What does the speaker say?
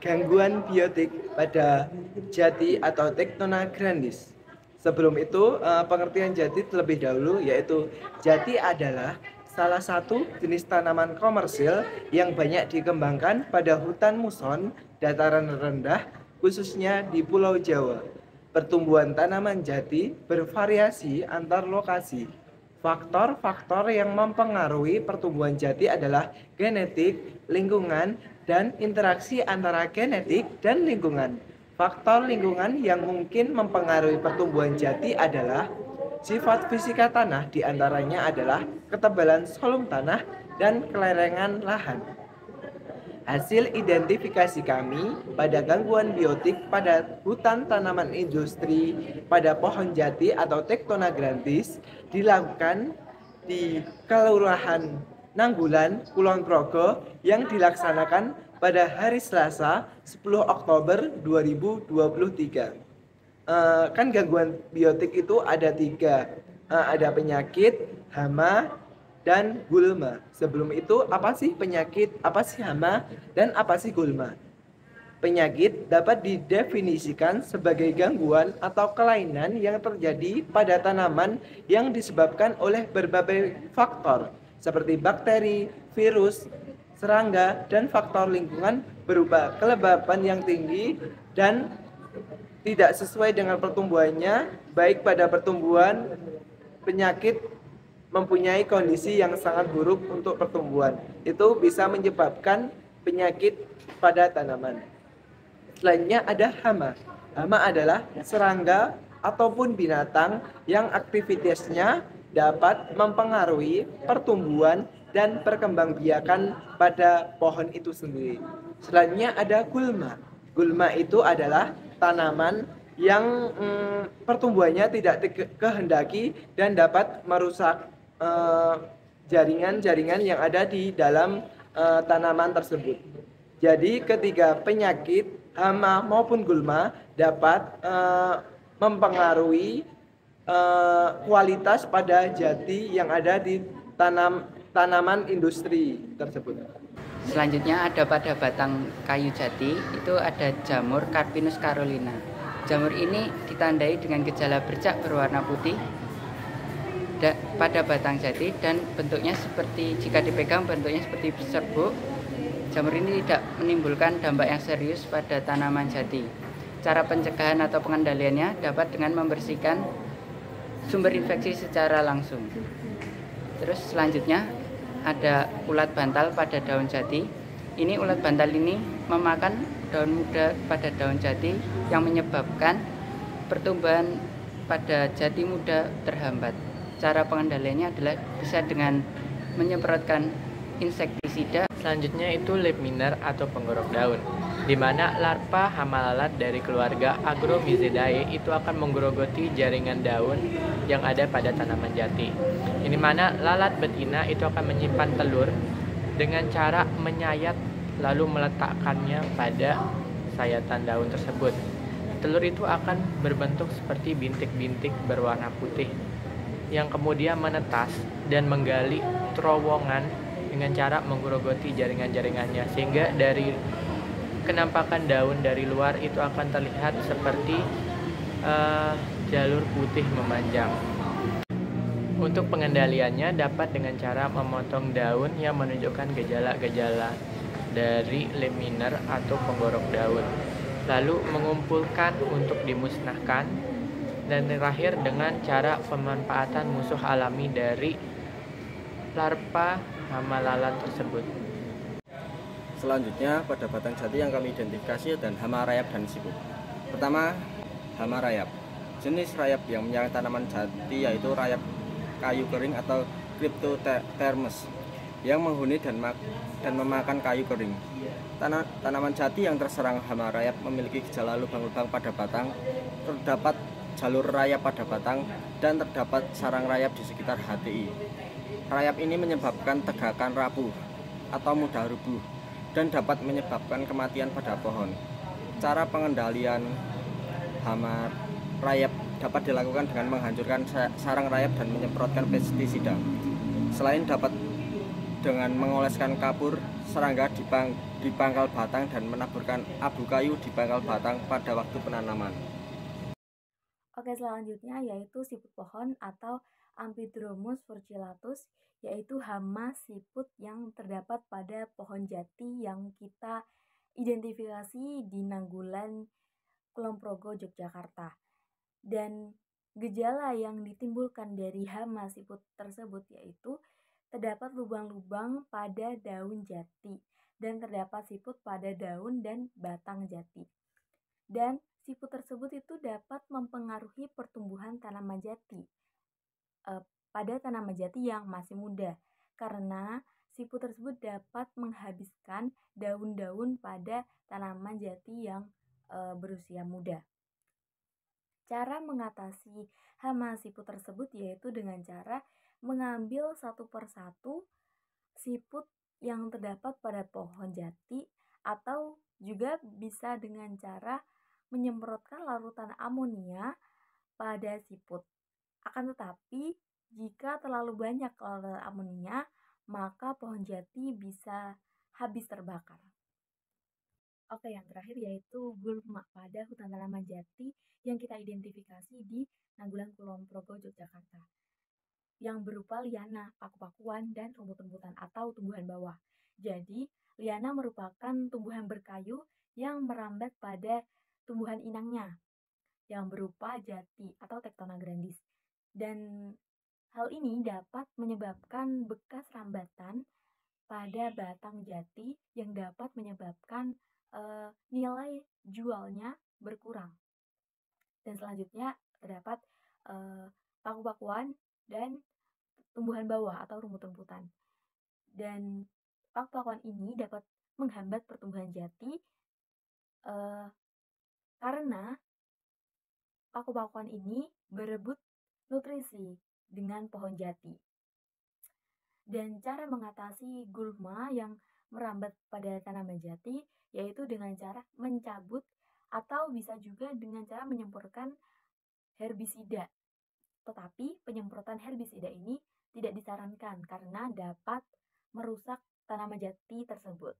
gangguan biotik pada jati atau Tectona grandis. Sebelum itu, pengertian jati terlebih dahulu, yaitu jati adalah salah satu jenis tanaman komersil yang banyak dikembangkan pada hutan muson dataran rendah, khususnya di Pulau Jawa. Pertumbuhan tanaman jati bervariasi antar lokasi. Faktor-faktor yang mempengaruhi pertumbuhan jati adalah genetik, lingkungan, dan interaksi antara genetik dan lingkungan. Faktor lingkungan yang mungkin mempengaruhi pertumbuhan jati adalah sifat fisika tanah, diantaranya adalah ketebalan solum tanah dan kelerengan lahan. Hasil identifikasi kami pada gangguan biotik pada hutan tanaman industri pada pohon jati atau Tectona grandis dilakukan di Kelurahan Nanggulan, Kulon Progo yang dilaksanakan pada hari Selasa 10 Oktober 2023. Kan gangguan biotik itu ada tiga, ada penyakit, hama, dan gulma. Sebelum itu, apa sih penyakit, apa sih hama, dan apa sih gulma? Penyakit dapat didefinisikan sebagai gangguan atau kelainan yang terjadi pada tanaman yang disebabkan oleh berbagai faktor seperti bakteri, virus, serangga, dan faktor lingkungan berupa kelembapan yang tinggi dan tidak sesuai dengan pertumbuhannya, baik pada pertumbuhan penyakit mempunyai kondisi yang sangat buruk untuk pertumbuhan. Itu bisa menyebabkan penyakit pada tanaman. Selanjutnya ada hama. Hama adalah serangga ataupun binatang yang aktivitasnya dapat mempengaruhi pertumbuhan dan perkembangbiakan pada pohon itu sendiri. Selanjutnya ada gulma. Gulma itu adalah tanaman yang pertumbuhannya tidak kehendaki dan dapat merusak jaringan-jaringan yang ada di dalam tanaman tersebut. Jadi ketika penyakit hama maupun gulma dapat mempengaruhi kualitas pada jati yang ada di tanaman industri tersebut. Selanjutnya ada pada batang kayu jati itu ada jamur Carpinus carolina. Jamur ini ditandai dengan gejala bercak berwarna putih pada batang jati dan bentuknya seperti, jika dipegang bentuknya seperti serbuk. Jamur ini tidak menimbulkan dampak yang serius pada tanaman jati. Cara pencegahan atau pengendaliannya dapat dengan membersihkan sumber infeksi secara langsung. Terus selanjutnya ada ulat bantal pada daun jati. Ini ulat bantal ini memakan daun muda pada daun jati yang menyebabkan pertumbuhan pada jati muda terhambat. Cara pengendaliannya adalah bisa dengan menyemprotkan insektisida. Selanjutnya itu leaf miner atau penggorok daun, di mana larva hama lalat dari keluarga Agromyzidae itu akan menggerogoti jaringan daun yang ada pada tanaman jati. Ini mana lalat betina itu akan menyimpan telur dengan cara menyayat lalu meletakkannya pada sayatan daun tersebut. Telur itu akan berbentuk seperti bintik-bintik berwarna putih yang kemudian menetas dan menggali terowongan dengan cara menggerogoti jaringan-jaringannya, sehingga dari kenampakan daun dari luar itu akan terlihat seperti jalur putih memanjang. Untuk pengendaliannya dapat dengan cara memotong daun yang menunjukkan gejala-gejala dari leaf miner atau penggorok daun, lalu mengumpulkan untuk dimusnahkan, dan terakhir dengan cara pemanfaatan musuh alami dari larva hama lalat tersebut. Selanjutnya pada batang jati yang kami identifikasi dan hama rayap dan siput. Pertama, hama rayap. Jenis rayap yang menyerang tanaman jati yaitu rayap kayu kering atau Cryptothermus yang menghuni dan memakan kayu kering. Tanaman jati yang terserang hama rayap memiliki gejala lubang-lubang pada batang, terdapat jalur rayap pada batang, dan terdapat sarang rayap di sekitar HTI. Rayap ini menyebabkan tegakan rapuh atau mudah rubuh dan dapat menyebabkan kematian pada pohon. Cara pengendalian hama rayap dapat dilakukan dengan menghancurkan sarang rayap dan menyemprotkan pestisida. Selain dapat dengan mengoleskan kapur serangga di pangkal batang dan menaburkan abu kayu di pangkal batang pada waktu penanaman. Oke, selanjutnya yaitu siput pohon atau Amphidromus furcillatus, yaitu hama siput yang terdapat pada pohon jati yang kita identifikasi di Nanggulan Kulon Progo, Yogyakarta. Dan gejala yang ditimbulkan dari hama siput tersebut yaitu terdapat lubang-lubang pada daun jati dan terdapat siput pada daun dan batang jati. Dan siput tersebut itu dapat mempengaruhi pertumbuhan tanaman jati pada tanaman jati yang masih muda, karena siput tersebut dapat menghabiskan daun-daun pada tanaman jati yang berusia muda. Cara mengatasi hama siput tersebut yaitu dengan cara mengambil satu persatu siput yang terdapat pada pohon jati, atau juga bisa dengan cara menyemprotkan larutan amonia pada siput. Akan tetapi, jika terlalu banyak larutan amonia, maka pohon jati bisa habis terbakar. Oke, yang terakhir yaitu gulma pada hutan tanaman jati yang kita identifikasi di Nanggulan Kulon Progo, Yogyakarta, yang berupa liana, paku-pakuan, dan rumput-rumputan atau tumbuhan bawah. Jadi, liana merupakan tumbuhan berkayu yang merambat pada tumbuhan inangnya yang berupa jati atau Tectona grandis. Dan hal ini dapat menyebabkan bekas rambatan pada batang jati yang dapat menyebabkan nilai jualnya berkurang. Dan selanjutnya terdapat paku-pakuan dan tumbuhan bawah atau rumput-rumputan. Dan paku-pakuan ini dapat menghambat pertumbuhan jati karena paku-pakuan ini berebut nutrisi dengan pohon jati. Dan cara mengatasi gulma yang merambat pada tanaman jati yaitu dengan cara mencabut atau bisa juga dengan cara menyemprotkan herbisida. Tetapi penyemprotan herbisida ini tidak disarankan karena dapat merusak tanaman jati tersebut.